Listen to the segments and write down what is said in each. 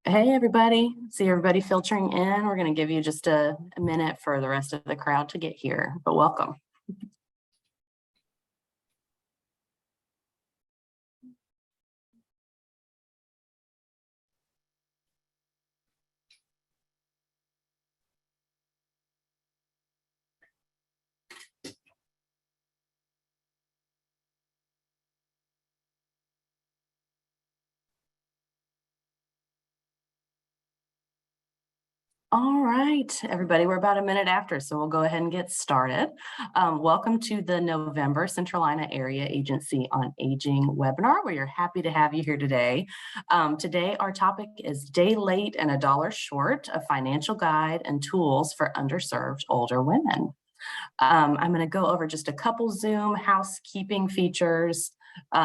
Hey, everybody. See everybody filtering in. We're going to give you just a minute for the rest of the crowd to get here, but welcome. All right, everybody, we're about a minute after, so we'll go ahead and get started. Welcome to the November Central Carolina Area Agency on Aging webinar. We are happy to have you here today. Today, our topic is Day Late and $1 Short, a financial guide and tools for underserved older women. I'm going to go over just a couple Zoom housekeeping features. We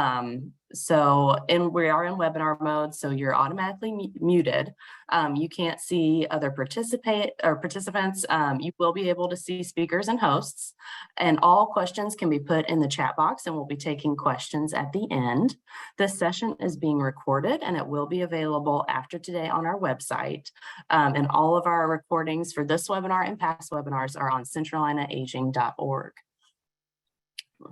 are in webinar mode, so you're automatically muted. You can't see other participants. You will be able to see speakers and hosts, and all questions can be put in the chat box, and we'll be taking questions at the end. This session is being recorded, and it will be available after today on our website. And all of our recordings for this webinar and past webinars are on centralcarolinaaging.org.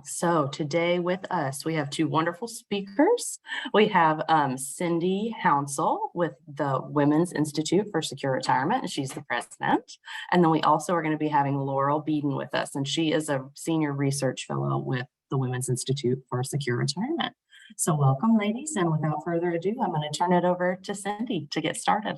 So today with us, we have two wonderful speakers. We have Cindy Hounsell with the Women's Institute for Secure Retirement, and she's the president. And then we also are going to be having Laurel Beeden with us, and she is a senior research fellow with the Women's Institute for Secure Retirement. So welcome, ladies, and without further ado, I'm going to turn it over to Cindy to get started.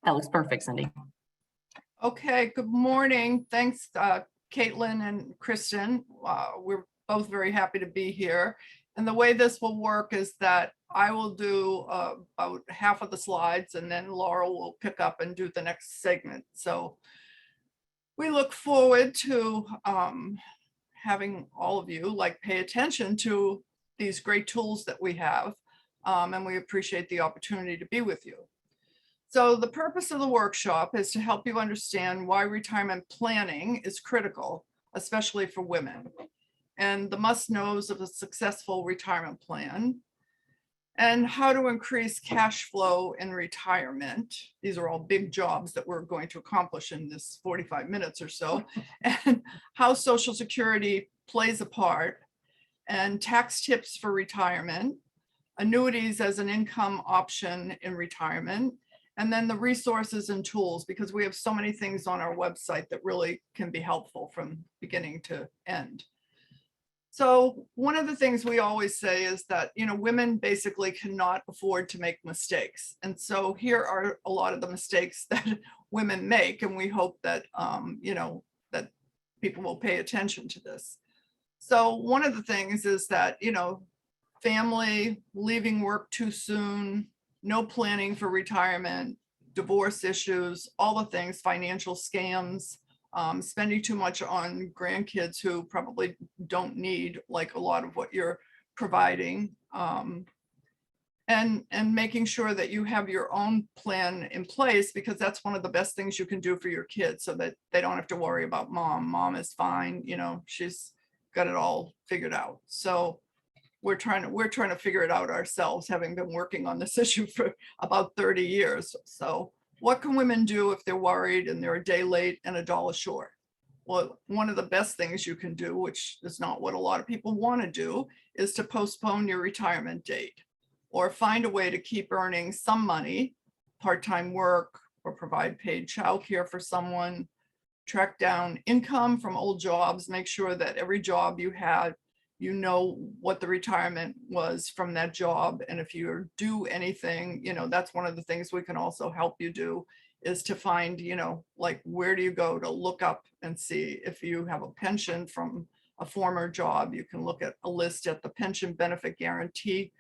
That looks perfect, Cindy. Okay, good morning. Thanks, Caitlin and Kristen. We're both very happy to be here. And the way this will work is that I will do about half of the slides, and then Laurel will pick up and do the next segment. So we look forward to having all of you pay attention to these great tools that we have. And we appreciate the opportunity to be with you. So the purpose of the workshop is to help you understand why retirement planning is critical, especially for women, and the must-knows of a successful retirement plan, and how to increase cash flow in retirement. These are all big jobs that we're going to accomplish in this 45 minutes or so, and how Social Security plays a part, and tax tips for retirement, annuities as an income option in retirement, and then the resources and tools, because we have so many things on our website that really can be helpful from beginning to end. So one of the things we always say is that, women basically cannot afford to make mistakes. And so here are a lot of the mistakes that women make. And we hope that, that people will pay attention to this. So one of the things is that, family, leaving work too soon, no planning for retirement, divorce issues, all the things, financial scams, spending too much on grandkids who probably don't need a lot of what you're providing, and making sure that you have your own plan in place, because that's one of the best things you can do for your kids, so that they don't have to worry about mom. Mom is fine, she's got it all figured out. So we're trying to figure it out ourselves, having been working on this issue for about 30 years. So what can women do if they're worried and they're a day late and $1 short? Well, one of the best things you can do, which is not what a lot of people want to do, is to postpone your retirement date, or find a way to keep earning some money, part-time work, or provide paid childcare for someone, track down income from old jobs, make sure that every job you had, what the retirement was from that job. And if you do anything, that's one of the things we can also help you do, is to find, where do you go to look up and see if you have a pension from a former job. You can look at a list at the Pension Benefit Guarantee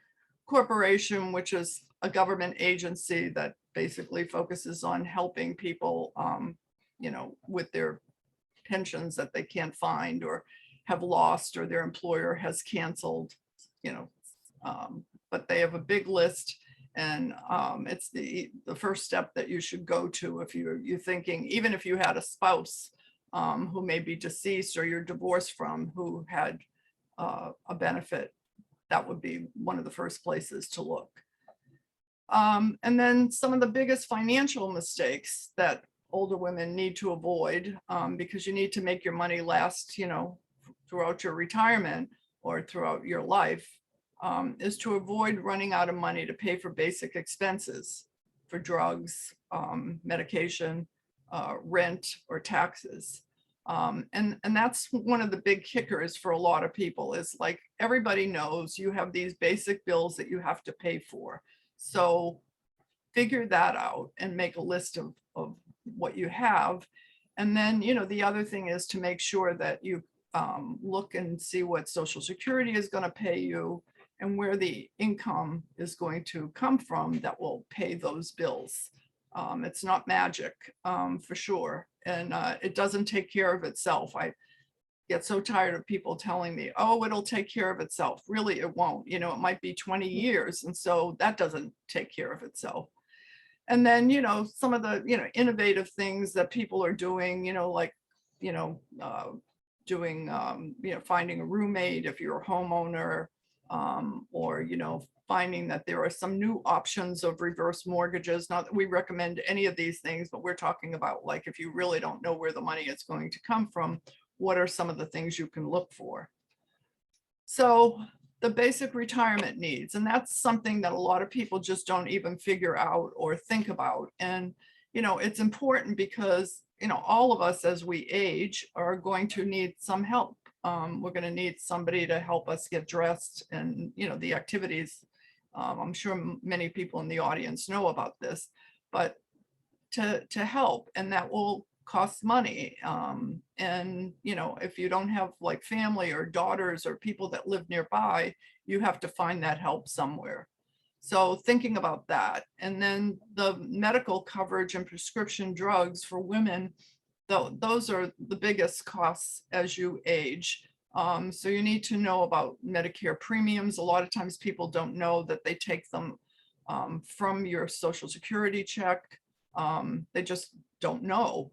Corporation, which is a government agency that basically focuses on helping people, with their pensions that they can't find, or have lost or their employer has canceled, but they have a big list. And it's the first step that you should go to if you're thinking, even if you had a spouse who may be deceased or you're divorced from who had a benefit, that would be one of the first places to look. And then some of the biggest financial mistakes that older women need to avoid, because you need to make your money last, throughout your retirement or throughout your life, is to avoid running out of money to pay for basic expenses, for drugs, medication, rent, or taxes. And that's one of the big kickers for a lot of people, is like, everybody knows you have these basic bills that you have to pay for. So figure that out and make a list of what you have. And then, the other thing is to make sure that you look and see what Social Security is going to pay you and where the income is going to come from that will pay those bills. It's not magic, for sure. And it doesn't take care of itself. I get so tired of people telling me, oh, it'll take care of itself. Really, it won't. It might be 20 years. And so that doesn't take care of itself. And then, some of the, innovative things that people are doing, like, doing, finding a roommate if you're a homeowner, or, finding that there are some new options of reverse mortgages. Not that we recommend any of these things, but we're talking about, like, if you really don't know where the money is going to come from, what are some of the things you can look for? So the basic retirement needs, and that's something that a lot of people just don't even figure out or think about. And, it's important because, all of us as we age are going to need some help. We're going to need somebody to help us get dressed and, the activities. I'm sure many people in the audience know about this, but to help, and that will cost money. And, if you don't have like family or daughters or people that live nearby, you have to find that help somewhere. So thinking about that. And then the medical coverage and prescription drugs for women, those are the biggest costs as you age. So you need to know about Medicare premiums. A lot of times people don't know that they take them from your Social Security check. They just don't know,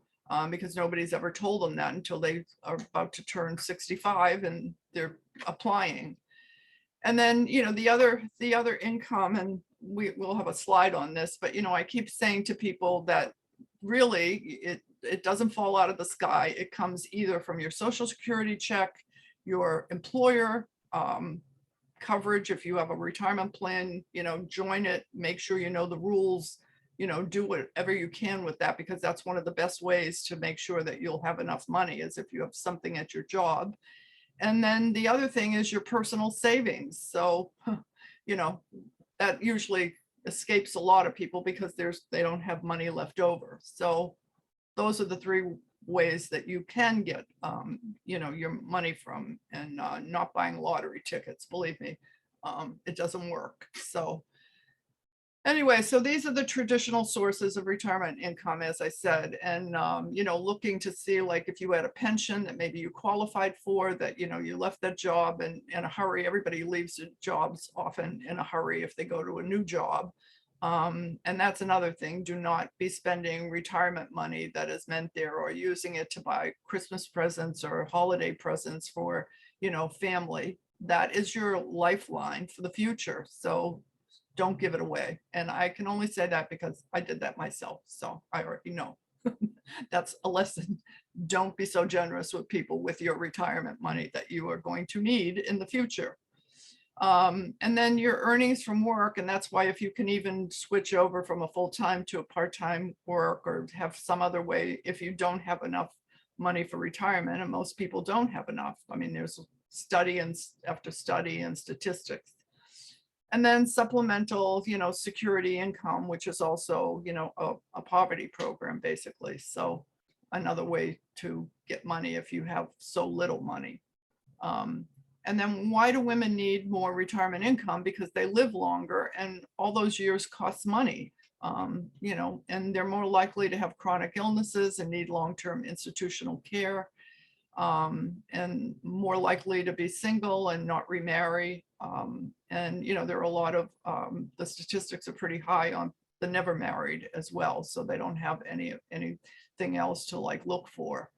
because nobody's ever told them that until they are about to turn 65 and they're applying. And then, the other income, and we'll have a slide on this, but, I keep saying to people that really it doesn't fall out of the sky. It comes either from your Social Security check, your employer coverage. If you have a retirement plan, join it, make sure you know the rules, do whatever you can with that, because that's one of the best ways to make sure that you'll have enough money, is if you have something at your job. And then the other thing is your personal savings. So, that usually escapes a lot of people because they don't have money left over. So those are the three ways that you can get, your money from, and not buying lottery tickets. Believe me, it doesn't work. So anyway, so these are the traditional sources of retirement income, as I said, and, looking to see, like, if you had a pension that maybe you qualified for, that, you left that job in a hurry. Everybody leaves jobs often in a hurry if they go to a new job. And that's another thing. Do not be spending retirement money that is meant there, or using it to buy Christmas presents or holiday presents for, family. That is your lifeline for the future. So don't give it away. And I can only say that because I did that myself. So I already know. That's a lesson. Don't be so generous with people with your retirement money that you are going to need in the future. And then your earnings from work. And that's why, if you can even switch over from a full-time to a part-time work, or have some other way, if you don't have enough money for retirement, and most people don't have enough. I mean, there's study after study and statistics. And then supplemental, security income, which is also, a poverty program, basically. So another way to get money if you have so little money. And then why do women need more retirement income? Because they live longer, and all those years cost money, and they're more likely to have chronic illnesses and need long-term institutional care. and more likely to be single and not remarry. And, there are a lot of, the statistics are pretty high on the never married as well. So they don't have anything else to like look for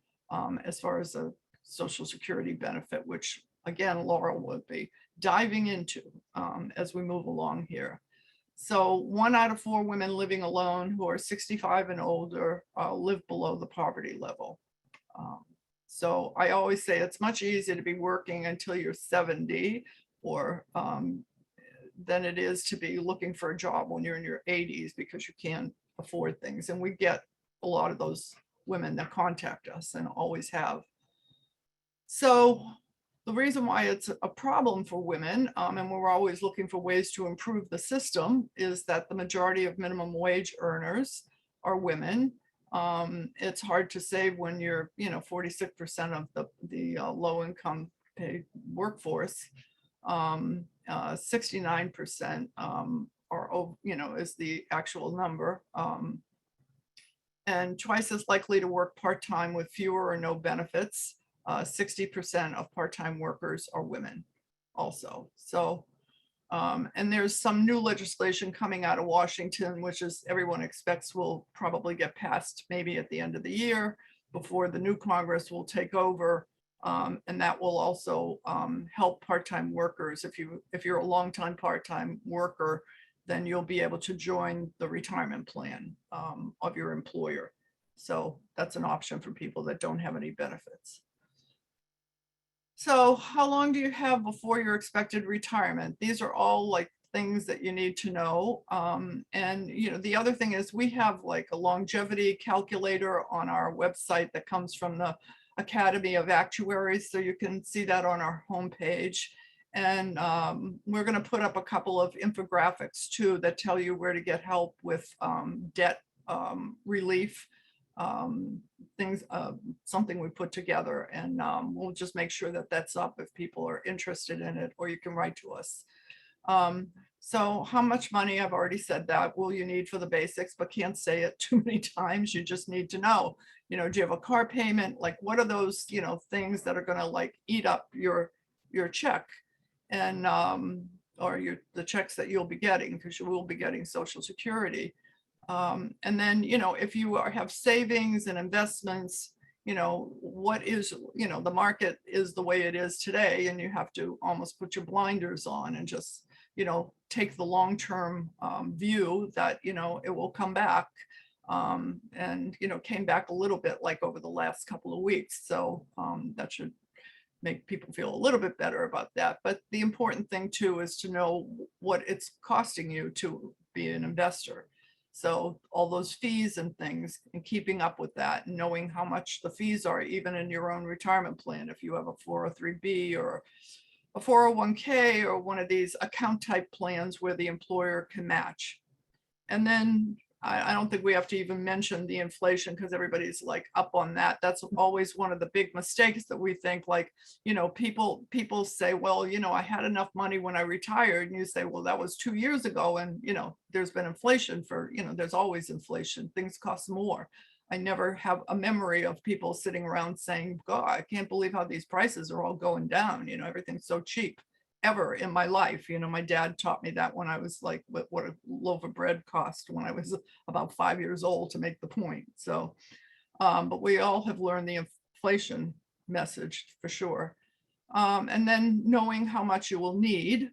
as far as a Social Security benefit, which again, Laura would be diving into as we move along here. So 1 out of 4 women living alone who are 65 and older live below the poverty level. So I always say it's much easier to be working until you're 70 or than it is to be looking for a job when you're in your 80s because you can't afford things. And we get a lot of those women that contact us and always have. So the reason why it's a problem for women, and we're always looking for ways to improve the system, is that the majority of minimum wage earners are women. It's hard to save when you're, 46% of the low income paid workforce. 69% are, is the actual number. And twice as likely to work part-time with fewer or no benefits. 60% of part-time workers are women also. So, and there's some new legislation coming out of Washington, which is everyone expects will probably get passed maybe at the end of the year before the new Congress will take over. And that will also help part-time workers. If you're a longtime part-time worker, then you'll be able to join the retirement plan of your employer. So that's an option for people that don't have any benefits. So how long do you have before your expected retirement? These are all like things that you need to know. And the other thing is we have like a longevity calculator on our website that comes from the Academy of Actuaries. So you can see that on our homepage. And we're going to put up a couple of infographics too that tell you where to get help with debt relief. Things, something we put together, and we'll just make sure that that's up if people are interested in it, or you can write to us. So how much money? I've already said that. Will you need for the basics, but can't say it too many times. You just need to know, do you have a car payment? Like, what are those, things that are going to like eat up your check and or the checks that you'll be getting, because you will be getting Social Security. And then, if you have savings and investments, what is, the market is the way it is today, and you have to almost put your blinders on and just, take the long-term view that, it will come back. And, came back a little bit like over the last couple of weeks. So that should make people feel a little bit better about that. But the important thing too is to know what it's costing you to be an investor. So all those fees and things, and keeping up with that, and knowing how much the fees are, even in your own retirement plan, if you have a 403B or a 401k or one of these account type plans where the employer can match. And then I don't think we have to even mention the inflation, because everybody's like up on that. That's always one of the big mistakes that we think, like, people say, well, I had enough money when I retired. And you say, well, that was 2 years ago. And, there's been inflation for, there's always inflation. Things cost more. I never have a memory of people sitting around saying, God, I can't believe how these prices are all going down. Everything's so cheap. Ever in my life. My dad taught me that when I was like, what a loaf of bread cost when I was about 5 years old, to make the point. So, but we all have learned the inflation message for sure. And then knowing how much you will need.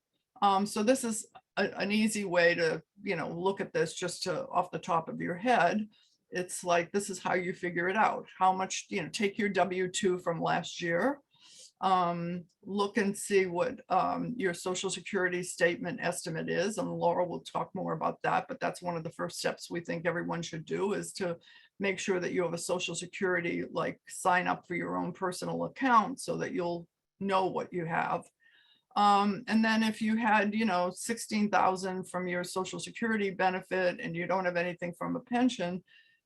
So this is an easy way to, look at this just off the top of your head. It's like, this is how you figure it out. How much, take your W-2 from last year. Look and see what your Social Security statement estimate is, and Laura will talk more about that, but that's one of the first steps we think everyone should do, is to make sure that you have a Social Security, like sign up for your own personal account so that you'll know what you have. And then if you had, 16,000 from your Social Security benefit and you don't have anything from a pension,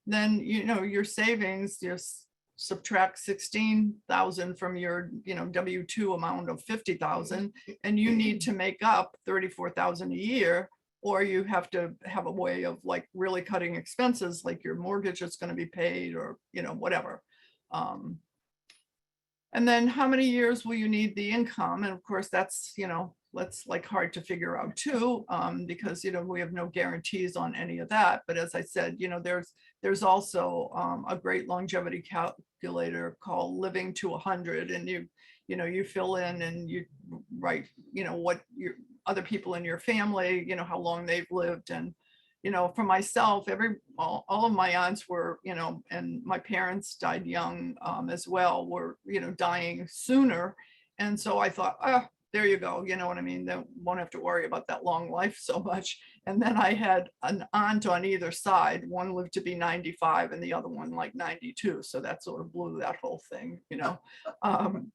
then, your savings, just subtract 16,000 from your, W-2 amount of 50,000, and you need to make up 34,000 a year, or you have to have a way of like really cutting expenses, like your mortgage is going to be paid, or, whatever. And then how many years will you need the income? And of course, that's, that's like hard to figure out too, because, we have no guarantees on any of that. But as I said, there's also a great longevity calculator called Living to 100. And you fill in and you write, what your other people in your family, how long they've lived. And for myself, all of my aunts were, and my parents died young as well, were, dying sooner. And so I thought, there you go. You know what I mean? They won't have to worry about that long life so much. And then I had an aunt on either side. One lived to be 95 and the other one like 92. So that sort of blew that whole thing,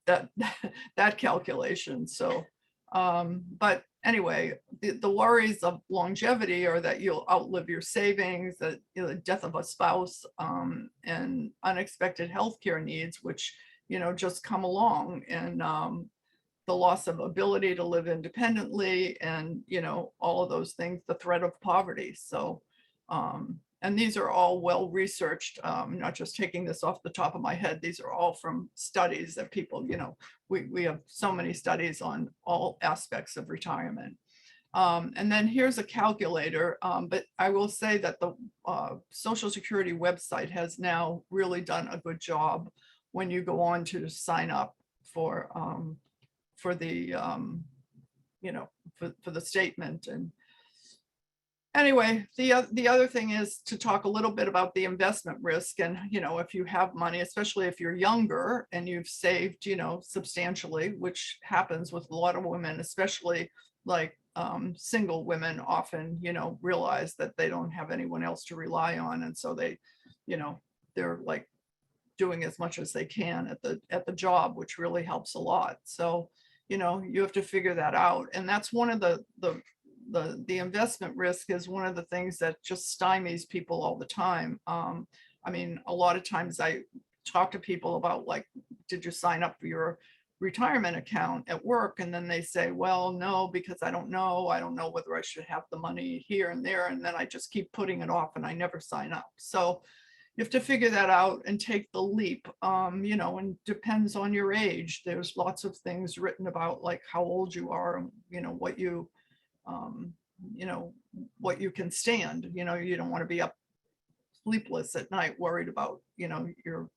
that calculation. So, but anyway, the worries of longevity are that you'll outlive your savings, that the death of a spouse, and unexpected healthcare needs, which just come along, and the loss of ability to live independently, and all of those things, the threat of poverty. So, and these are all well researched. Not just taking this off the top of my head. These are all from studies that people, we have so many studies on all aspects of retirement. And then here's a calculator, but I will say that the Social Security website has now really done a good job when you go on to sign up for the, for the statement. And anyway, the other thing is to talk a little bit about the investment risk. And, if you have money, especially if you're younger and you've saved, substantially, which happens with a lot of women, especially like single women often, realize that they don't have anyone else to rely on. And so they, they're like doing as much as they can at the job, which really helps a lot. So, you have to figure that out. And that's one of the investment risk is one of the things that just stymies people all the time. I mean, a lot of times I talk to people about, like, did you sign up for your retirement account at work? And then they say, well, no, because I don't know whether I should have the money here and there. And then I just keep putting it off and I never sign up. So you have to figure that out and take the leap, and depends on your age. There's lots of things written about, like, how old you are, what you, what you can stand. You don't want to be up sleepless at night worried about, your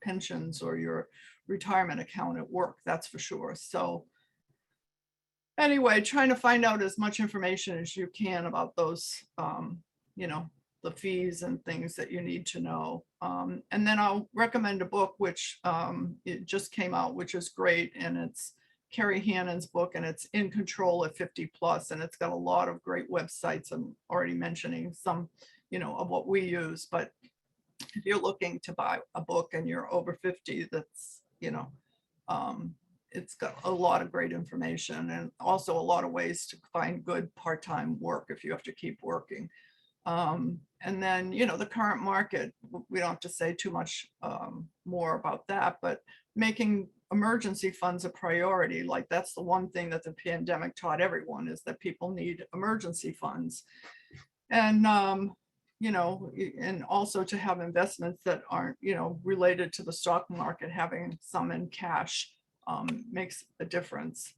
pensions or your retirement account at work, that's for sure. So anyway, trying to find out as much information as you can about those, the fees and things that you need to know. And then I'll recommend a book, which it just came out, which is great. And it's Carrie Hannon's book, and it's In Control at 50 Plus. And it's got a lot of great websites. I'm already mentioning some, of what we use. But if you're looking to buy a book and you're over 50, that's, it's got a lot of great information, and also a lot of ways to find good part-time work if you have to keep working. And then, the current market, we don't have to say too much more about that, but making emergency funds a priority. Like, that's the one thing that the pandemic taught everyone, is that people need emergency funds. And, and also to have investments that aren't, related to the stock market. Having some in cash makes a difference.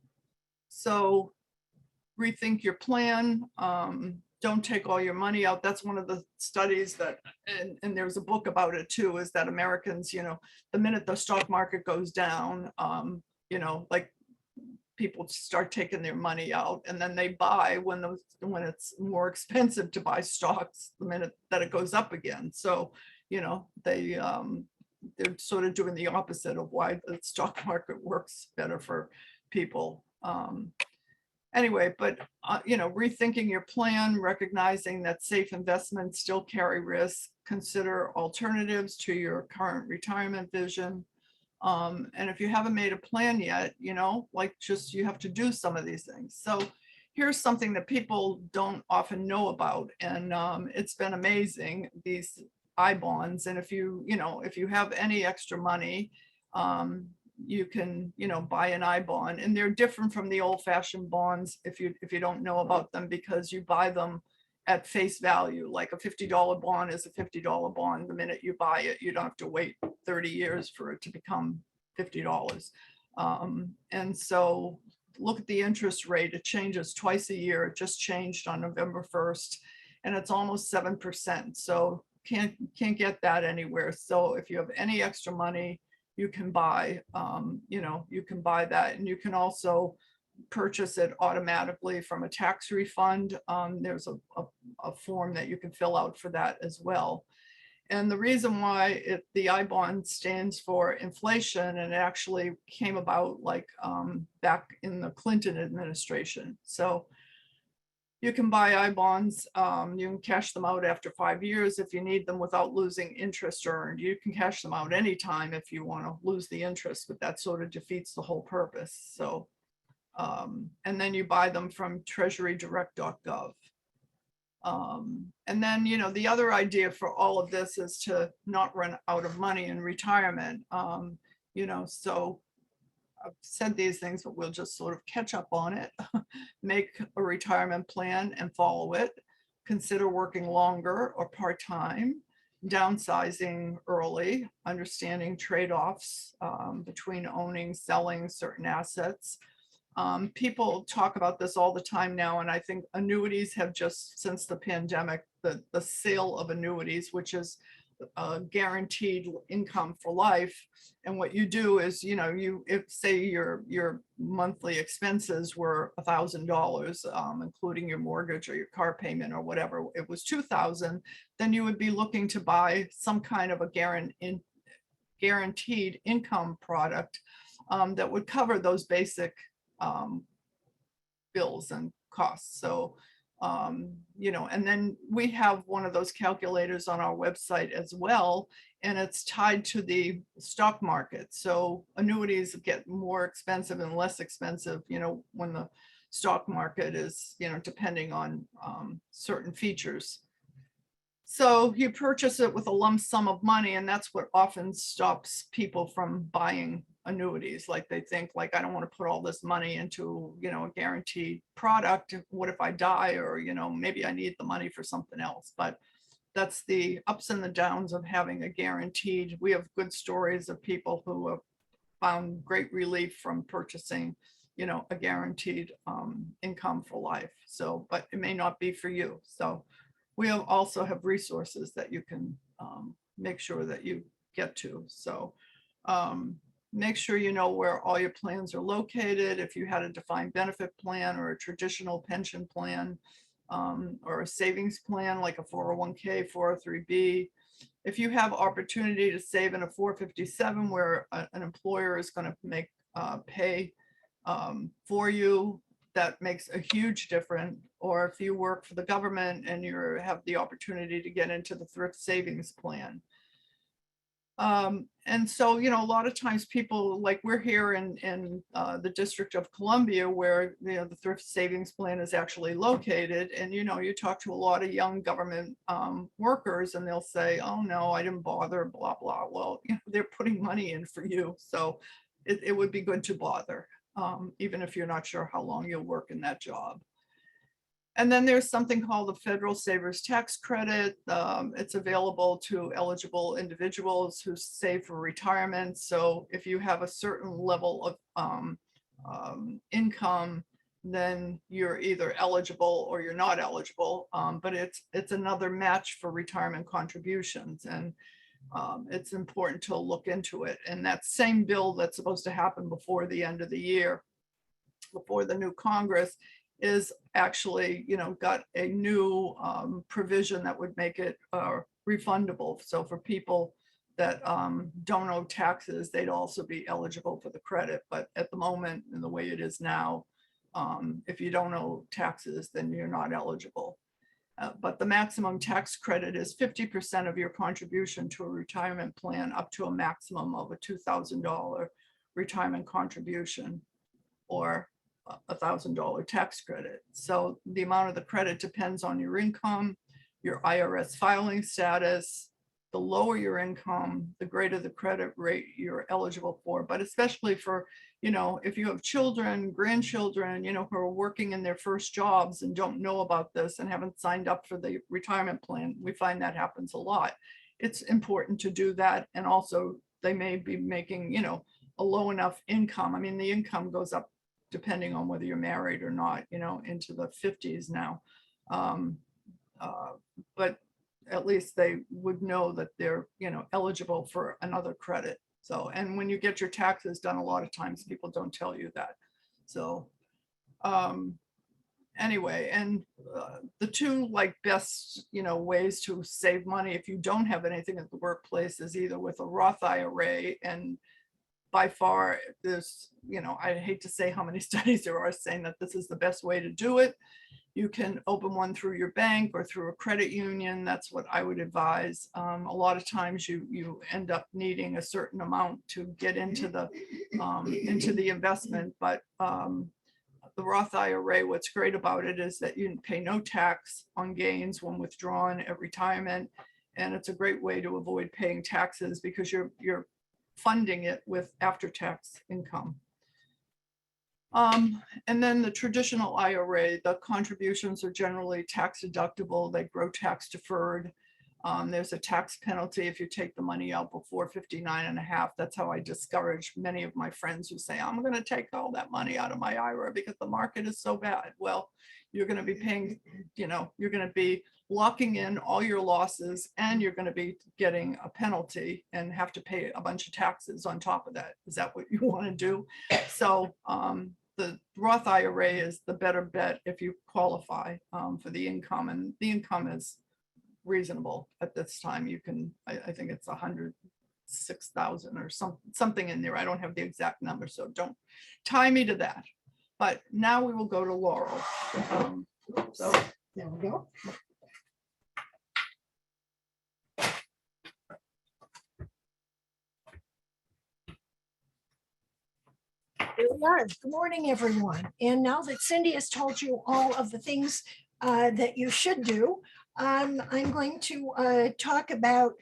So rethink your plan. Don't take all your money out. That's one of the studies that, and there's a book about it too, is that Americans, the minute the stock market goes down, like, people start taking their money out, and then they buy when it's more expensive to buy stocks the minute that it goes up again. So, they're sort of doing the opposite of why the stock market works better for people. Anyway, but, rethinking your plan, recognizing that safe investments still carry risk, consider alternatives to your current retirement vision. And if you haven't made a plan yet, you have to do some of these things. So here's something that people don't often know about. And it's been amazing, these I bonds. And if you have any extra money, you can, buy an I bond, and they're different from the old fashioned bonds if you don't know about them, because you buy them at face value. Like, a $50 bond is a $50 bond the minute you buy it. You don't have to wait 30 years for it to become $50. And so look at the interest rate. It changes twice a year. It just changed on November 1st, and it's almost 7%. So can't get that anywhere. So if you have any extra money, you can buy, you can buy that, and you can also purchase it automatically from a tax refund. There's a form that you can fill out for that as well. And the reason why the I bond stands for inflation, and it actually came about like back in the Clinton administration. So you can buy I bonds, you can cash them out after 5 years if you need them without losing interest earned. You can cash them out anytime if you want to lose the interest, but that sort of defeats the whole purpose. So, and then you buy them from treasurydirect.gov. And then, the other idea for all of this is to not run out of money in retirement. So I've said these things, but we'll just sort of catch up on it. Make a retirement plan and follow it. Consider working longer or part-time, downsizing early, understanding trade-offs between owning, selling certain assets. People talk about this all the time now, and I think annuities have just, since the pandemic, the sale of annuities, which is guaranteed income for life. And what you do is, if say your monthly expenses were $1,000, including your mortgage or your car payment or whatever, it was $2,000, then you would be looking to buy some kind of a guaranteed income product that would cover those basic bills and costs. So, and then we have one of those calculators on our website as well, and it's tied to the stock market. So annuities get more expensive and less expensive, when the stock market is, depending on certain features. So you purchase it with a lump sum of money, and that's what often stops people from buying annuities. Like they think, like, I don't want to put all this money into, a guaranteed product. What if I die? Or, maybe I need the money for something else. But that's the ups and the downs of having a guaranteed. We have good stories of people who have found great relief from purchasing, a guaranteed income for life. So, but it may not be for you. So we also have resources that you can make sure that you get to. So make sure you know where all your plans are located. If you had a defined benefit plan or a traditional pension plan, or a savings plan like a 401k, 403b. If you have opportunity to save in a 457 where an employer is going to pay for you, that makes a huge difference. Or if you work for the government and you have the opportunity to get into the thrift savings plan. And so, a lot of times people, like we're here in the District of Columbia, where, the thrift savings plan is actually located. And, you talk to a lot of young government workers and they'll say, oh, no, I didn't bother, blah, blah. Well, they're putting money in for you. So it would be good to bother, even if you're not sure how long you'll work in that job. And then there's something called the Federal Savers Tax Credit. It's available to eligible individuals who save for retirement. So if you have a certain level of income, then you're either eligible or you're not eligible. But it's another match for retirement contributions. And it's important to look into it. And that same bill that's supposed to happen before the end of the year, before the new Congress, is actually, got a new provision that would make it refundable. So for people that don't owe taxes, they'd also be eligible for the credit. But at the moment, in the way it is now, if you don't owe taxes, then you're not eligible. But the maximum tax credit is 50% of your contribution to a retirement plan, up to a maximum of a $2,000 retirement contribution, or $1,000 tax credit. So the amount of the credit depends on your income, your IRS filing status. The lower your income, the greater the credit rate you're eligible for. But especially for, if you have children, grandchildren, who are working in their first jobs and don't know about this and haven't signed up for the retirement plan, we find that happens a lot. It's important to do that. And also they may be making, a low enough income. I mean, the income goes up depending on whether you're married or not, you know, into the 50s now. But at least they would know that they're, you know, eligible for another credit. So, and when you get your taxes done, a lot of times people don't tell you that. So, anyway, and the two like best, you know, ways to save money if you don't have anything at the workplace is either with a Roth IRA, and by far there's, you know, I hate to say how many studies there are saying that this is the best way to do it. You can open one through your bank or through a credit union. That's what I would advise. A lot of times you end up needing a certain amount to get into the investment, but the Roth IRA, what's great about it is that you pay no tax on gains when withdrawn at retirement. And it's a great way to avoid paying taxes because you're funding it with after-tax income. And then the traditional IRA, the contributions are generally tax deductible. They grow tax deferred. There's a tax penalty if you take the money out before 59 and a half. That's how I discourage many of my friends who say, I'm going to take all that money out of my IRA because the market is so bad. Well, you're going to be paying, you know, you're going to be locking in all your losses, and you're going to be getting a penalty and have to pay a bunch of taxes on top of that. Is that what you want to do? So the Roth IRA is the better bet if you qualify for the income, and the income is reasonable at this time. You can, I think it's 106,000 or something in there. I don't have the exact number, so don't tie me to that. But now we will go to Laurel. So there we go. Here we are. Good morning, everyone. And now that Cindy has told you all of the things that you should do, I'm going to talk about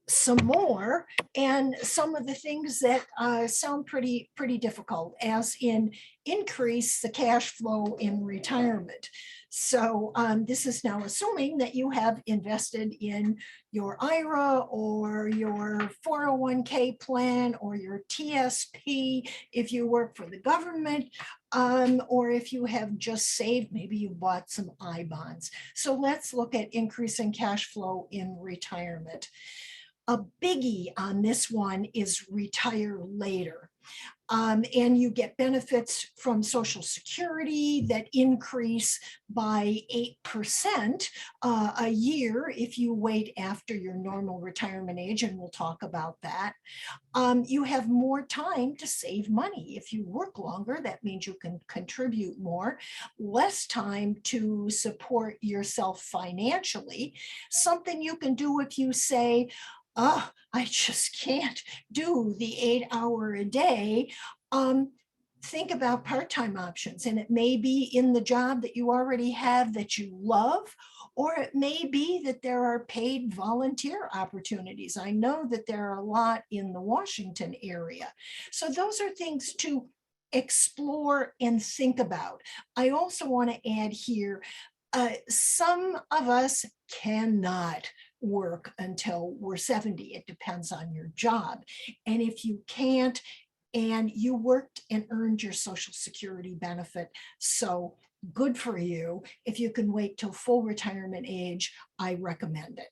some more, and some of the things that sound pretty difficult, as in increase the cash flow in retirement. So this is now assuming that you have invested in your IRA or your 401k plan or your TSP if you work for the government, or if you have just saved, maybe you bought some I-bonds. So let's look at increasing cash flow in retirement. A biggie on this one is retire later. And you get benefits from Social Security that increase by 8% a year if you wait after your normal retirement age, and we'll talk about that. You have more time to save money. If you work longer, that means you can contribute more, less time to support yourself financially. Something you can do if you say, oh, I just can't do the 8 hour a day. Think about part-time options, and it may be in the job that you already have that you love, or it may be that there are paid volunteer opportunities. I know that there are a lot in the Washington area. So those are things to explore and think about. I also want to add here, some of us cannot work until we're 70. It depends on your job. And if you can't, and you worked and earned your Social Security benefit, so good for you. If you can wait till full retirement age, I recommend it.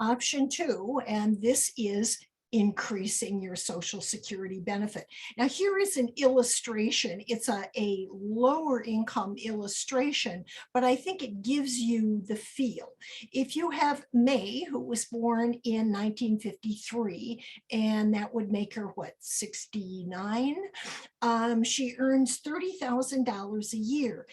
Option 2, and this is increasing your Social Security benefit. Now here is an illustration. It's a lower income illustration, but I think it gives you the feel. If you have May, who was born in 1953, and that would make her, what, 69? She earns $30,000 a year.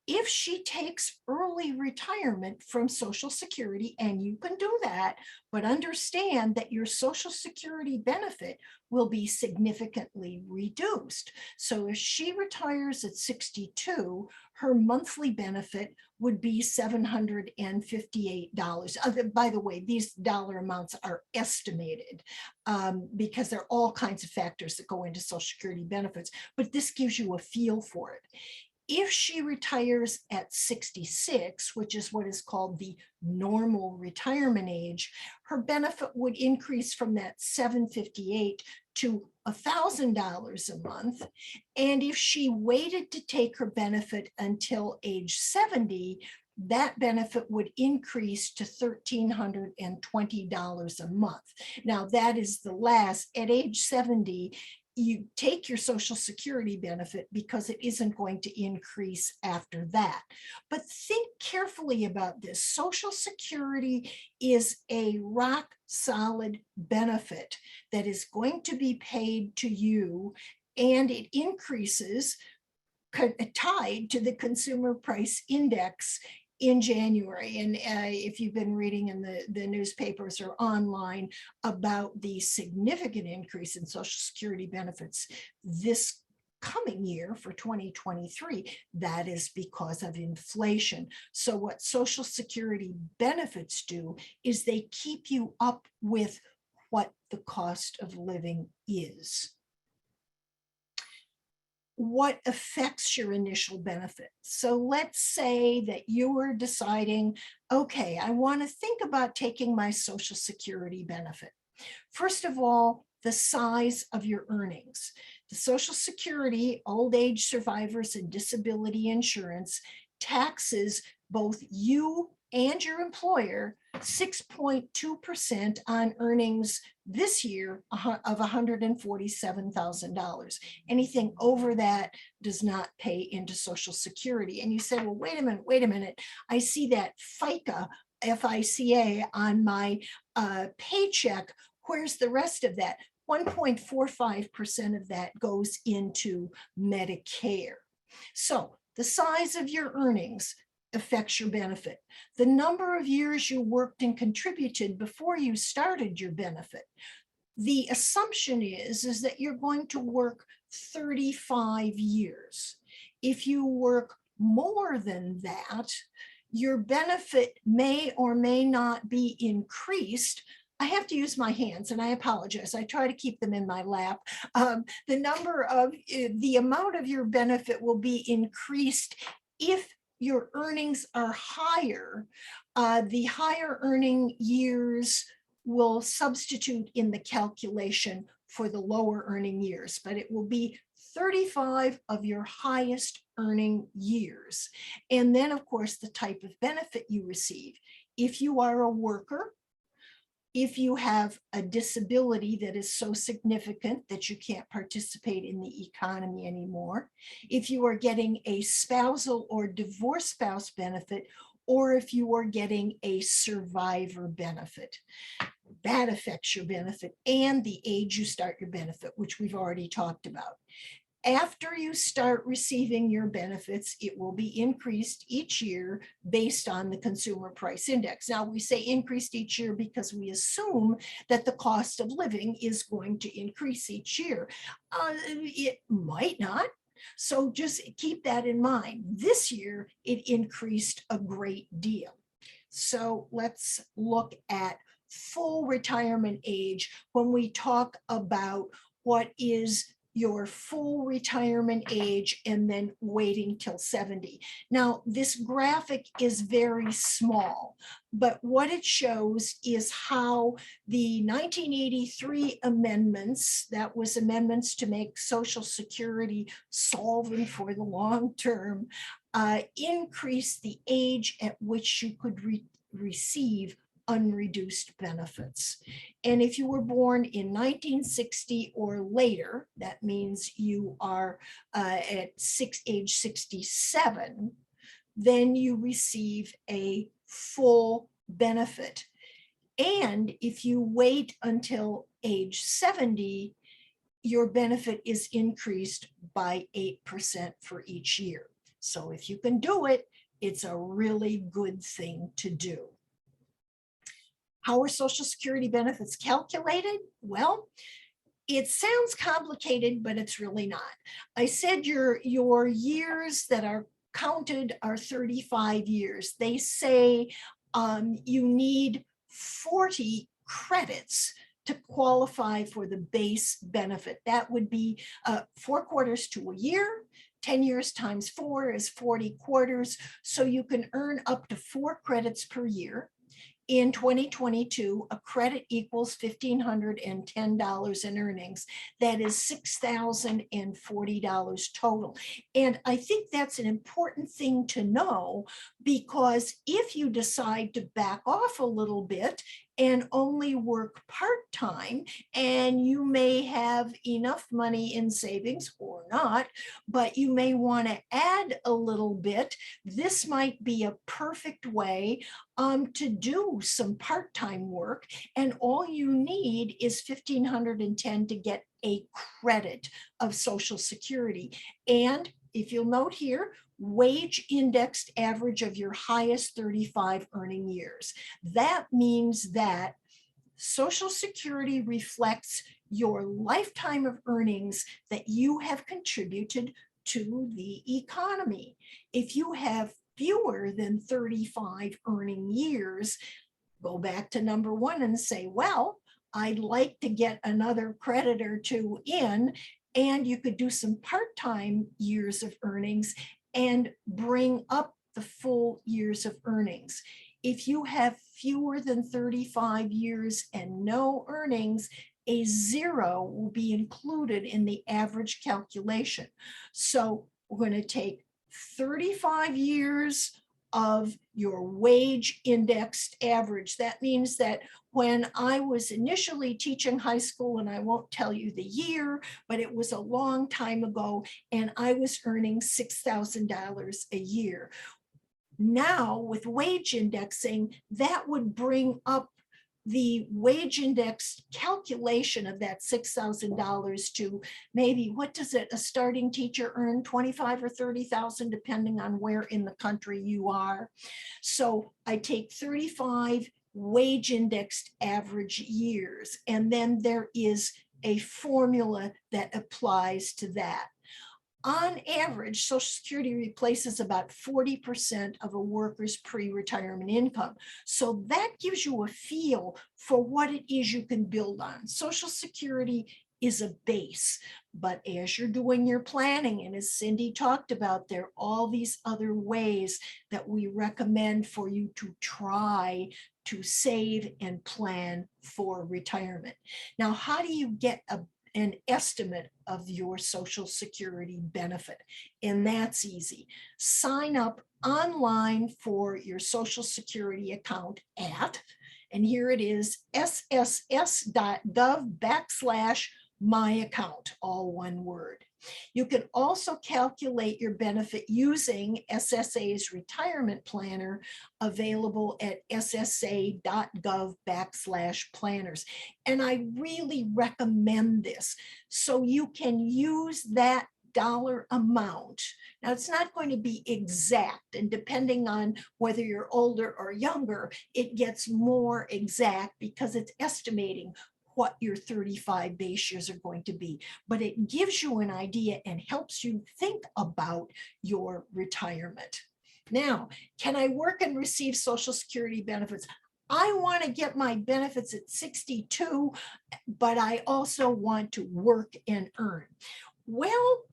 If she takes early retirement from Social Security, and you can do that, but understand that your Social Security benefit will be significantly reduced. So if she retires at 62, her monthly benefit would be $758. By the way, these dollar amounts are estimated because there are all kinds of factors that go into Social Security benefits, but this gives you a feel for it. If she retires at 66, which is what is called the normal retirement age, her benefit would increase from that $758 to $1,000 a month. And if she waited to take her benefit until age 70, that benefit would increase to $1,320 a month. Now, that is the last. At age 70, you take your Social Security benefit because it isn't going to increase after that. But think carefully about this. Social Security is a rock solid benefit that is going to be paid to you, and it increases tied to the Consumer Price Index in January. And if you've been reading in the newspapers or online about the significant increase in Social Security benefits this coming year for 2023, that is because of inflation. So what Social Security benefits do is they keep you up with what the cost of living is. What affects your initial benefit? So let's say that you were deciding, okay, I want to think about taking my Social Security benefit. First of all, the size of your earnings. The Social Security, old age survivors and disability insurance taxes both you and your employer 6.2% on earnings this year of $147,000. Anything over that does not pay into Social Security. And you say, well, wait a minute. I see that FICA, FICA on my paycheck. Where's the rest of that? 1.45% of that goes into Medicare. So the size of your earnings affects your benefit. The number of years you worked and contributed before you started your benefit. The assumption is that you're going to work 35 years. If you work more than that, your benefit may or may not be increased. I have to use my hands, and I apologize. I try to keep them in my lap. The amount of your benefit will be increased if your earnings are higher. The higher earning years will substitute in the calculation for the lower earning years, but it will be 35 of your highest earning years. And then, of course, the type of benefit you receive. If you are a worker, if you have a disability that is so significant that you can't participate in the economy anymore, if you are getting a spousal or divorced spouse benefit, or if you are getting a survivor benefit, that affects your benefit and the age you start your benefit, which we've already talked about. After you start receiving your benefits, it will be increased each year based on the Consumer Price Index. Now, we say increased each year because we assume that the cost of living is going to increase each year. It might not. So just keep that in mind. This year, it increased a great deal. So let's look at full retirement age when we talk about what is your full retirement age and then waiting till 70. Now, this graphic is very small, but what it shows is how the 1983 amendments, that was amendments to make Social Security solvent for the long term, increased the age at which you could receive unreduced benefits. And if you were born in 1960 or later, that means you are at age 67, then you receive a full benefit. And if you wait until age 70, your benefit is increased by 8% for each year. So if you can do it, it's a really good thing to do. How are Social Security benefits calculated? Well, it sounds complicated, but it's really not. I said your years that are counted are 35 years. They say you need 40 credits to qualify for the base benefit. That would be 4 quarters to a year, 10 years times 4 is 40 quarters. So you can earn up to 4 credits per year. In 2022, a credit equals $1,510 in earnings. That is $6,040 total. And I think that's an important thing to know, because if you decide to back off a little bit and only work part-time, and you may have enough money in savings or not, but you may want to add a little bit, this might be a perfect way to do some part-time work, and all you need is $1,510 to get a credit of Social Security. And if you'll note here, wage indexed average of your highest 35 earning years. That means that Social Security reflects your lifetime of earnings that you have contributed to the economy. If you have fewer than 35 earning years, go back to number 1 and say, well, I'd like to get another credit or 2 in, and you could do some part-time years of earnings and bring up the full years of earnings. If you have fewer than 35 years and no earnings, a 0 will be included in the average calculation. So we're going to take 35 years of your wage indexed average. That means that when I was initially teaching high school, and I won't tell you the year, but it was a long time ago, and I was earning $6,000 a year. Now with wage indexing, that would bring up the wage index calculation of that $6,000 to maybe, what does it, a starting teacher earn, 25 or 30,000, depending on where in the country you are. So I take 35 wage indexed average years, and then there is a formula that applies to that. On average, Social Security replaces about 40% of a worker's pre-retirement income. So that gives you a feel for what it is you can build on. Social Security is a base, but as you're doing your planning, and as Cindy talked about, there are all these other ways that we recommend for you to try to save and plan for retirement. Now, how do you get an estimate of your Social Security benefit? And that's easy. Sign up online for your Social Security account at, and here it is, sss.gov/my-account, all one word. You can also calculate your benefit using SSA's retirement planner, available at ssa.gov/planners. And I really recommend this, so you can use that dollar amount. Now, it's not going to be exact, and depending on whether you're older or younger, it gets more exact because it's estimating what your 35 base years are going to be, but it gives you an idea and helps you think about your retirement. Now, can I work and receive Social Security benefits? I want to get my benefits at 62, but I also want to work and earn. Well,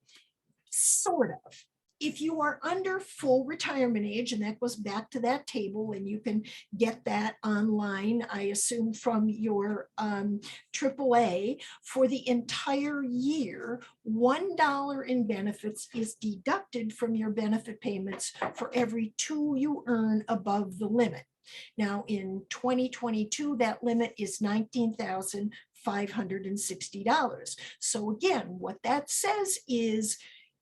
sort of. If you are under full retirement age, and that goes back to that table, and you can get that online, I assume from your AAA, for the entire year, $1 in benefits is deducted from your benefit payments for every 2 you earn above the limit. Now, in 2022, that limit is $19,560. So again, what that says is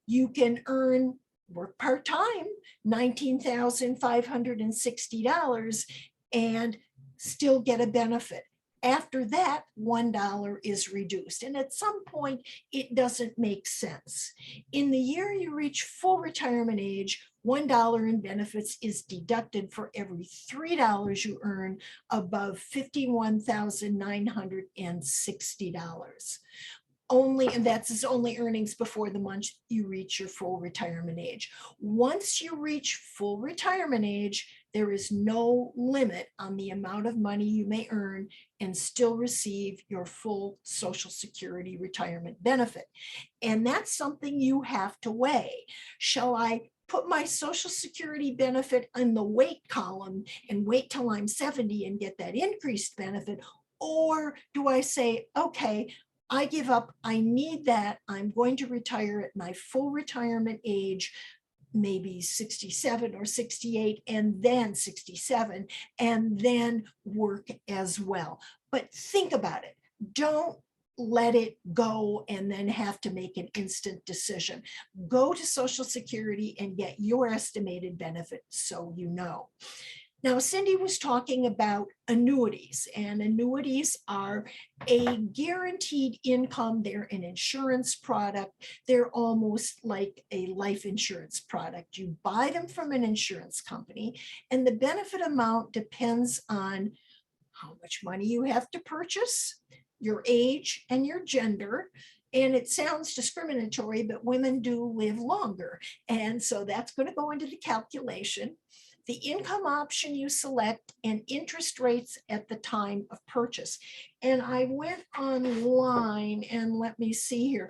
you can work part-time, $19,560, and still get a benefit. After that, $1 is reduced. And at some point, it doesn't make sense. In the year you reach full retirement age, $1 in benefits is deducted for every $3 you earn above $51,960. And that's only earnings before the month you reach your full retirement age. Once you reach full retirement age, There is no limit on the amount of money you may earn and still receive your full Social Security retirement benefit. And that's something you have to weigh. Shall I put my Social Security benefit in the wait column and wait till I'm 70 and get that increased benefit? Or do I say, okay, I give up, I need that, I'm going to retire at my full retirement age, maybe 67 or 68, and then 67, and then work as well. But think about it. Don't let it go and then have to make an instant decision. Go to Social Security and get your estimated benefit so you know. Now, Cindy was talking about annuities, and annuities are a guaranteed income. They're an insurance product. They're almost like a life insurance product. You buy them from an insurance company, and the benefit amount depends on how much money you have to purchase, your age, and your gender. And it sounds discriminatory, but women do live longer. And so that's going to go into the calculation. The income option you select, and interest rates at the time of purchase. And I went online and let me see here.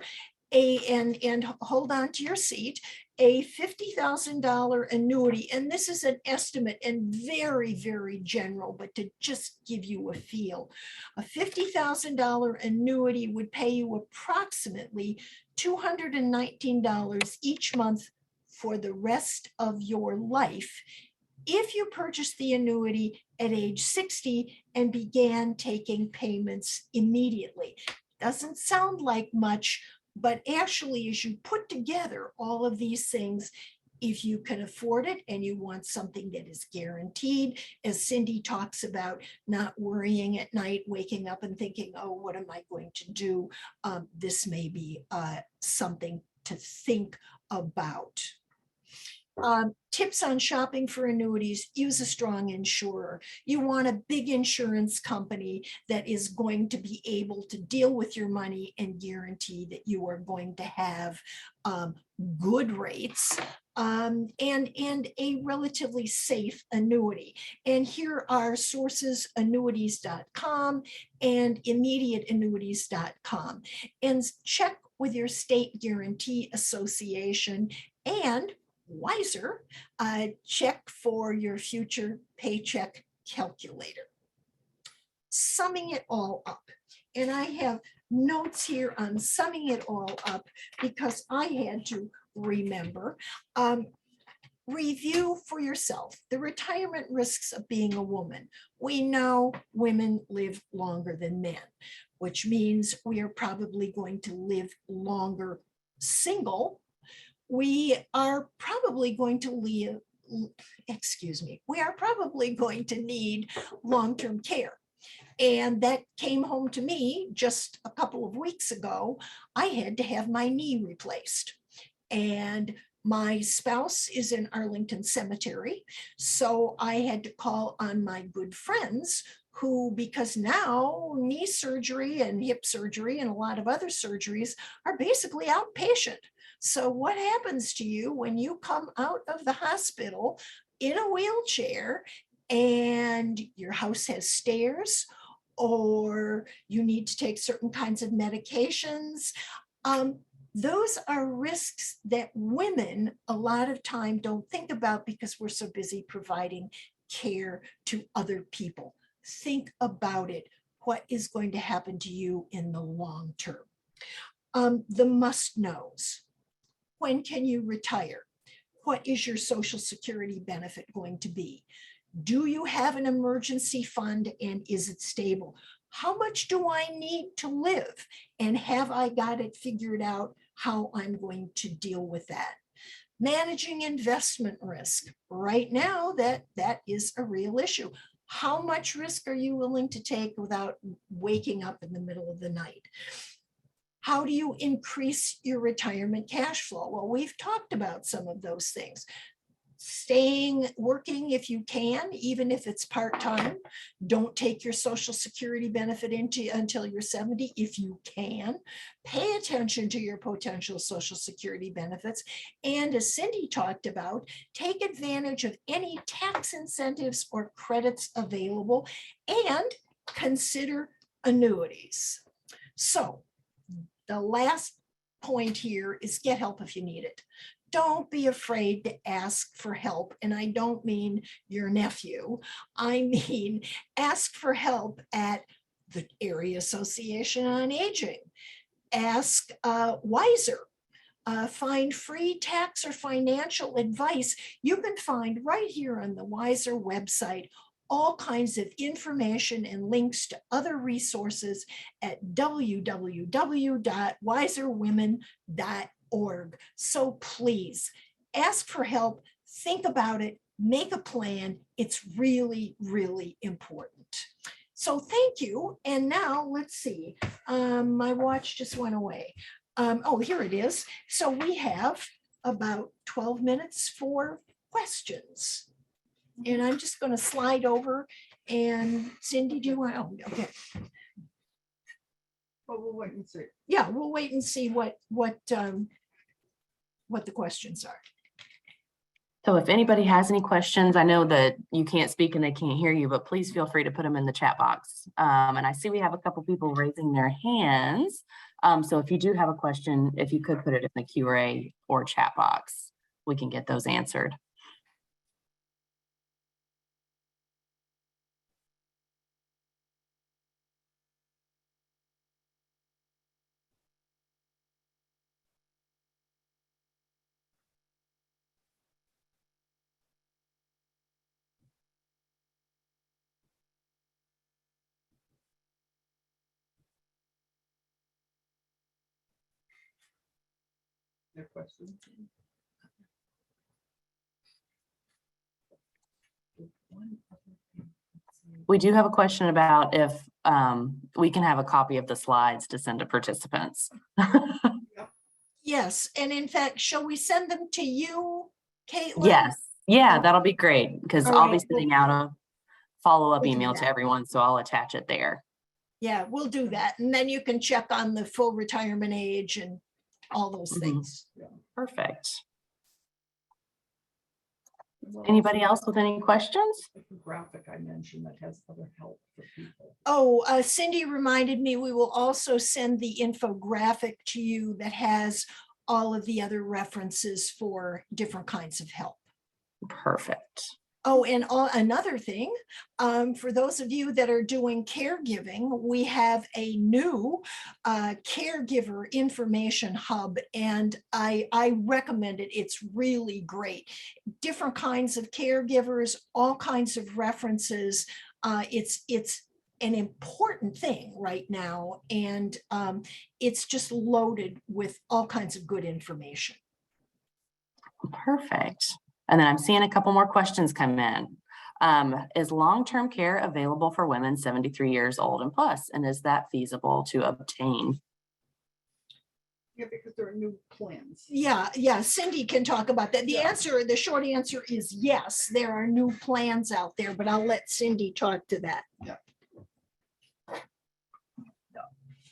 And hold on to your seat, a $50,000 annuity, and this is an estimate and very, very general, but to just give you a feel, a $50,000 annuity would pay you approximately $219 each month for the rest of your life if you purchased the annuity at age 60 and began taking payments immediately. Doesn't sound like much, but actually, as you put together all of these things, if you can afford it and you want something that is guaranteed, as Cindy talks about, not worrying at night, waking up and thinking, oh, what am I going to do? This may be something to think about. Tips on shopping for annuities: use a strong insurer. You want a big insurance company that is going to be able to deal with your money and guarantee that you are going to have good rates and a relatively safe annuity. And here are sources: annuities.com and immediateannuities.com. And check with your state guarantee association, and wiser, check for your future paycheck calculator. Summing it all up, and I have notes here on summing it all up because I had to remember. Review for yourself the retirement risks of being a woman. We know women live longer than men, which means we are probably going to live longer single. We are probably going to we are probably going to need long-term care. And that came home to me just a couple of weeks ago. I had to have my knee replaced. And my spouse is in Arlington Cemetery. So I had to call on my good friends who, because now knee surgery and hip surgery and a lot of other surgeries are basically outpatient. So what happens to you when you come out of the hospital in a wheelchair and your house has stairs, or you need to take certain kinds of medications? Those are risks that women a lot of time don't think about because we're so busy providing care to other people. Think about it. What is going to happen to you in the long term? The must-knows. When can you retire? What is your Social Security benefit going to be? Do you have an emergency fund, and is it stable? How much do I need to live? And have I got it figured out how I'm going to deal with that? Managing investment risk. Right now, that is a real issue. How much risk are you willing to take without waking up in the middle of the night? How do you increase your retirement cash flow? Well, we've talked about some of those things. working if you can, even if it's part-time. Don't take your Social Security benefit until you're 70 if you can. Pay attention to your potential Social Security benefits. And as Cindy talked about, take advantage of any tax incentives or credits available and consider annuities. So the last point here is get help if you need it. Don't be afraid to ask for help. And I don't mean your nephew. I mean, ask for help at the Area Association on Aging. Ask Wiser. Find free tax or financial advice. You can find right here on the Wiser website all kinds of information and links to other resources at www.wiserwomen.org. So please ask for help, think about it, make a plan. It's really, really important. So thank you. And now let's see, my watch just went away. Oh, here it is. So we have about 12 minutes for questions. And I'm just going to slide over, and Cindy, do you want, oh, okay. But we'll wait and see. Yeah, we'll wait and see what the questions are. So if anybody has any questions, I know that you can't speak and they can't hear you, but please feel free to put them in the chat box. And I see we have a couple people raising their hands. So if you do have a question, if you could put it in the Q&A or chat box, we can get those answered. Your question. We do have a question about if we can have a copy of the slides to send to participants. Yes, and in fact, shall we send them to you, Caitlin? Yes, yeah, that'll be great because All I'll be right, sending out a follow-up we'll do email to that. everyone, so I'll attach it there. Yeah, we'll do that. And then you can check on the full retirement age and all those Mhm. things. Perfect. Well, Anybody else with any questions? the graphic I mentioned that has other help for people. Oh, Cindy reminded me, we will also send the infographic to you that has all of the other references for different kinds of help. Perfect. Oh, and another thing, for those of you that are doing caregiving, we have a new caregiver information hub, and I recommend it. It's really great. Different kinds of caregivers, all kinds of references. It's an important thing right now, and it's just loaded with all kinds of good information. Perfect. And then I'm seeing a couple more questions come in. Is long-term care available for women 73 years old and plus? And is that feasible to obtain? Yeah, because there are new plans. Yeah, Cindy can talk about that. Yeah. The short answer is yes, there are new plans out there, but I'll let Cindy talk to that.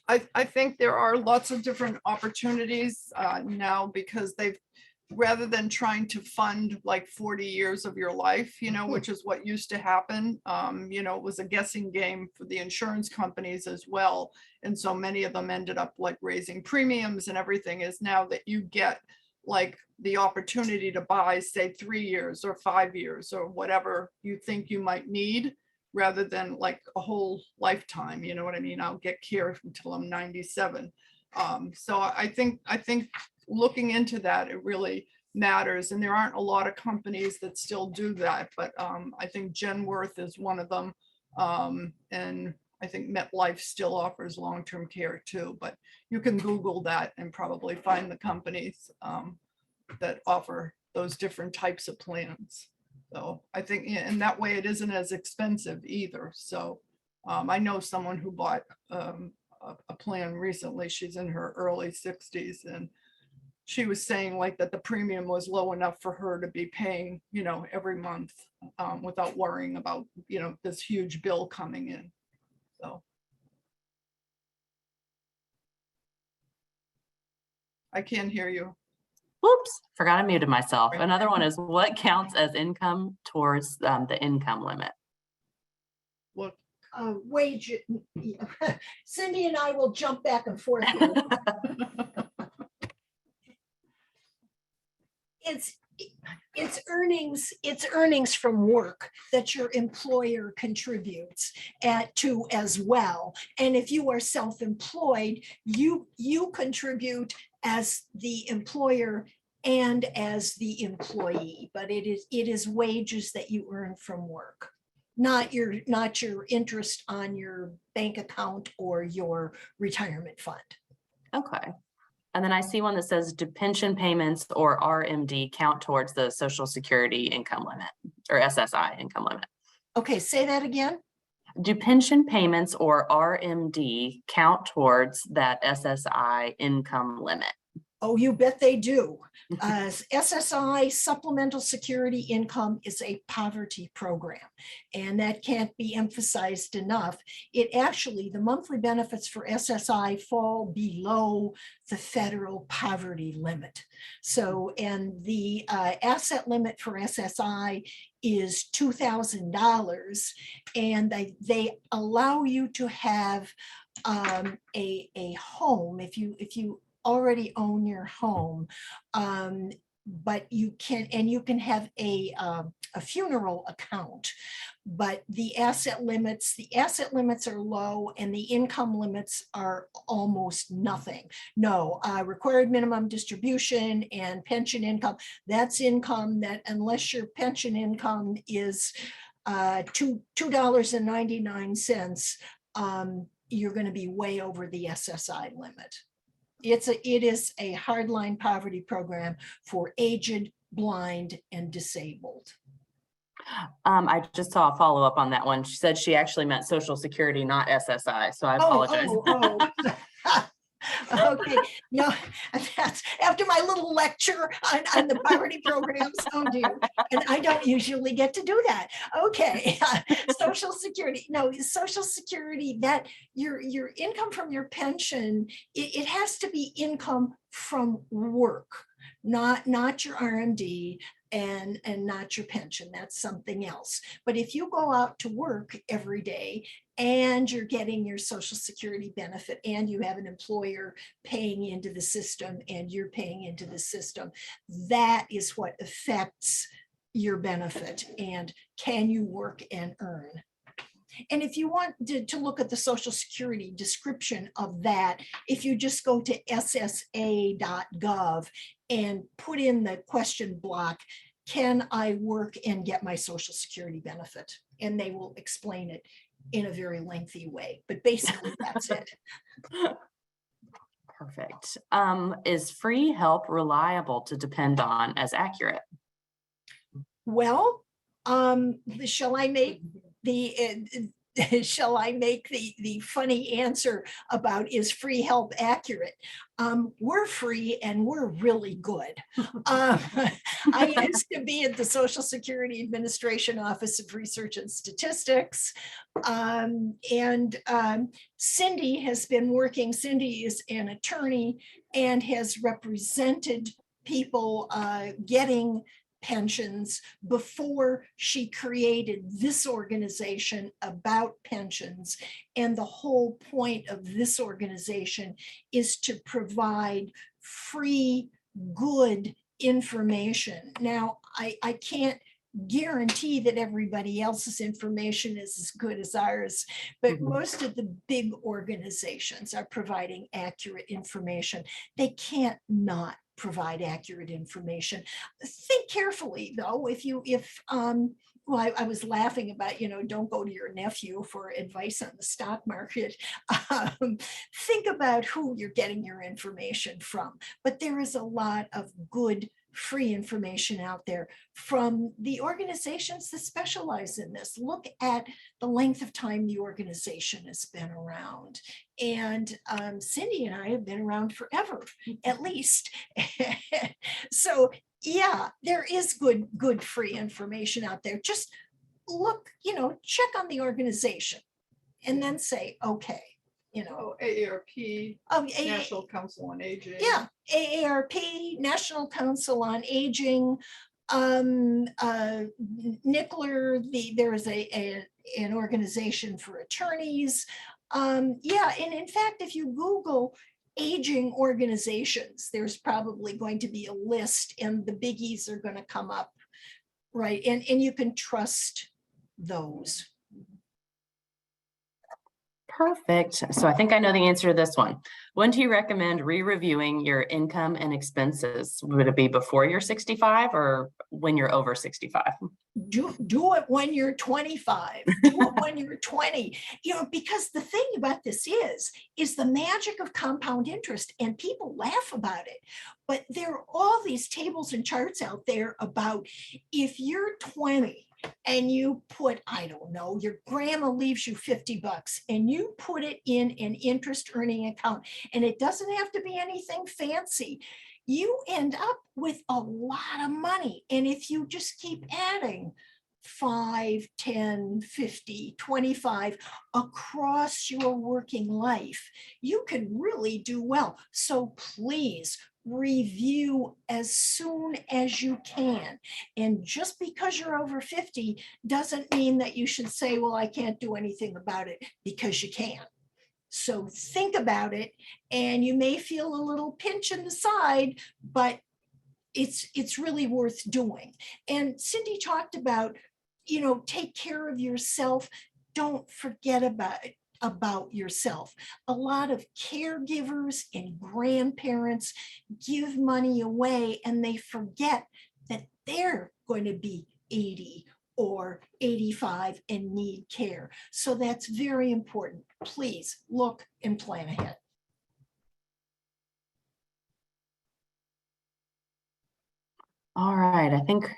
I think there are lots of different opportunities now because rather than trying to fund like 40 years of your life, which is what used to happen, it was a guessing game for the insurance companies as well. And so many of them ended up like raising premiums, and everything is now that you get like the opportunity to buy, say, 3 years or 5 years or whatever you think you might need, rather than like a whole lifetime. You know what I mean? I'll get care until I'm 97. So I think looking into that, it really matters. And there aren't a lot of companies that still do that, but I think Genworth is one of them. And I think MetLife still offers long-term care too, but you can Google that and probably find the companies that offer those different types of plans. So I think, and that way it isn't as expensive either. So I know someone who bought a plan recently. She's in her early 60s, and she was saying like that the premium was low enough for her to be paying, every month without worrying about, this huge bill coming in. So. I can't hear you. Whoops, forgot I muted myself. Another one is what counts as income towards the income limit? What? Wage. Cindy and I will jump back and forth here. It's earnings from work that your employer contributes to as well. And if you are self-employed, you contribute as the employer and as the employee, but it is wages that you earn from work, not your interest on your bank account or your retirement fund. Okay. And then I see one that says, do pension payments or RMD count towards the Social Security income limit or SSI income limit? Okay, say that again. Do pension payments or RMD count towards that SSI income limit? Oh, you bet they do. SSI, Supplemental Security Income, is a poverty program, and that can't be emphasized enough. The monthly benefits for SSI fall below the federal poverty limit. So, and the asset limit for SSI is $2,000, and they allow you to have a home if you already own your home, but you can have a funeral account, but the asset limits are low and the income limits are almost nothing. No, required minimum distribution and pension income, that's income that, unless your pension income is $2.99, you're going to be way over the SSI limit. It is a hardline poverty program for aged, blind, and disabled. I just saw a follow-up on that one. She said she actually meant Social Security, not SSI. So I apologize. Okay, no, that's after my little lecture on the poverty programs. Oh dear, and I don't usually get to do that. Okay, Social Security. No, Social Security, that your income from your pension, it has to be income from work, not your RMD and not your pension. That's something else. But if you go out to work every day and you're getting your Social Security benefit and you have an employer paying into the system and you're paying into the system, that is what affects your benefit. And can you work and earn? And if you want to look at the Social Security description of that, if you just go to ssa.gov and put in the question block, can I work and get my Social Security benefit? And they will explain it in a very lengthy way, but basically that's it. Perfect. Is free help reliable to depend on as accurate? Well, shall I make the funny answer about is free help accurate? We're free and we're really good. I used to be at the Social Security Administration Office of Research and Statistics. Cindy has been working, Cindy is an attorney and has represented people getting pensions before she created this organization about pensions. And the whole point of this organization is to provide free, good information. Now, I can't guarantee that everybody else's information is as good as ours, but most of the big organizations are providing accurate information. They can't not provide accurate information. Think carefully though, well, I was laughing about, don't go to your nephew for advice on the stock market. Think about who you're getting your information from, but there is a lot of good free information out there from the organizations that specialize in this. Look at the length of time the organization has been around. And Cindy and I have been around forever, at least. So yeah, there is good free information out there. Just look, check on the organization and then say, okay, AARP, A- National Council on Aging. yeah, AARP, National Council on Aging, NICLR, there is an organization for attorneys. Yeah, and in fact, if you Google aging organizations, there's probably going to be a list and the biggies are going to come up, right? And you can trust those. Perfect. So I think I know the answer to this one. When do you recommend re-reviewing your income and expenses? Would it be before you're 65 or when you're over 65? Do it when you're 25, do it when you're 20, because the thing about this is the magic of compound interest, and people laugh about it. But there are all these tables and charts out there about if you're 20 and you put, I don't know, your grandma leaves you $50 and you put it in an interest earning account, and it doesn't have to be anything fancy, you end up with a lot of money. And if you just keep adding 5, 10, 50, 25 across your working life, you can really do well. So please review as soon as you can. And just because you're over 50 doesn't mean that you should say, well, I can't do anything about it, because you can. So think about it, and you may feel a little pinch in the side, but it's really worth doing. And Cindy talked about, take care of yourself. Don't forget about yourself. A lot of caregivers and grandparents give money away and they forget that they're going to be 80 or 85 and need care. So that's very important. Please look and plan ahead. All right, I think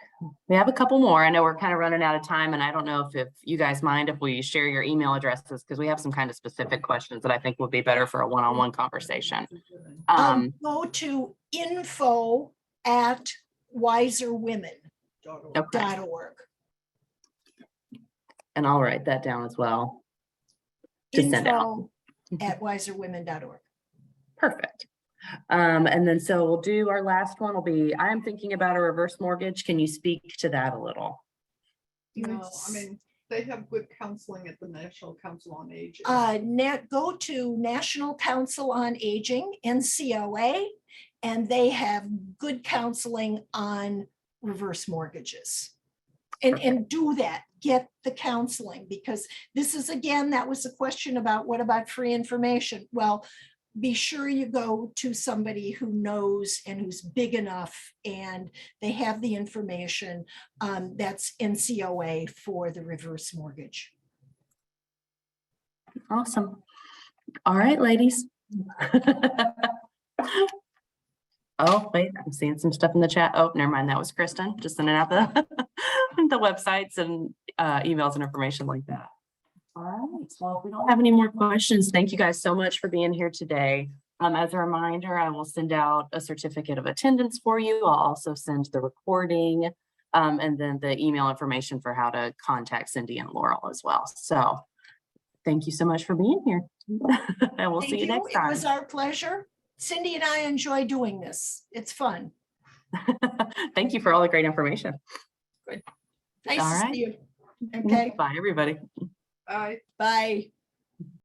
we have a couple more. I know we're kind of running out of time, and I don't know if you guys mind if we share your email addresses, because we have some kind of specific questions that I think would be better for a one-on-one conversation. Go to info@wiserwomen.org. And I'll write that down as well to send out. info@wiserwomen.org. Perfect. And then so we'll do our last one will be, I'm thinking about a reverse mortgage. Can you speak to that a little? No, I mean, they have good counseling at the National Council on Aging. Go to National Council on Aging, NCOA, and they have good counseling on reverse mortgages. And do that, get the counseling, because this is, again, that was a question about what about free information? Well, be sure you go to somebody who knows and who's big enough and they have the information. That's NCOA for the reverse mortgage. Awesome. All right, ladies. Oh, wait, I'm seeing some stuff in the chat. Oh, never mind. That was Kristen, just sending out the, the websites and emails and information like that. All right, well, if we don't have any more questions, thank you guys so much for being here today. As a reminder, I will send out a certificate of attendance for you. I'll also send the recording and then the email information for how to contact Cindy and Laurel as well. So thank you so much for being here. And we'll see you next time. It was our pleasure. Cindy and I enjoy doing this. It's fun. Thank you for all the great information. Good. Nice All to right. see you. Okay. Bye, everybody. Bye. Bye.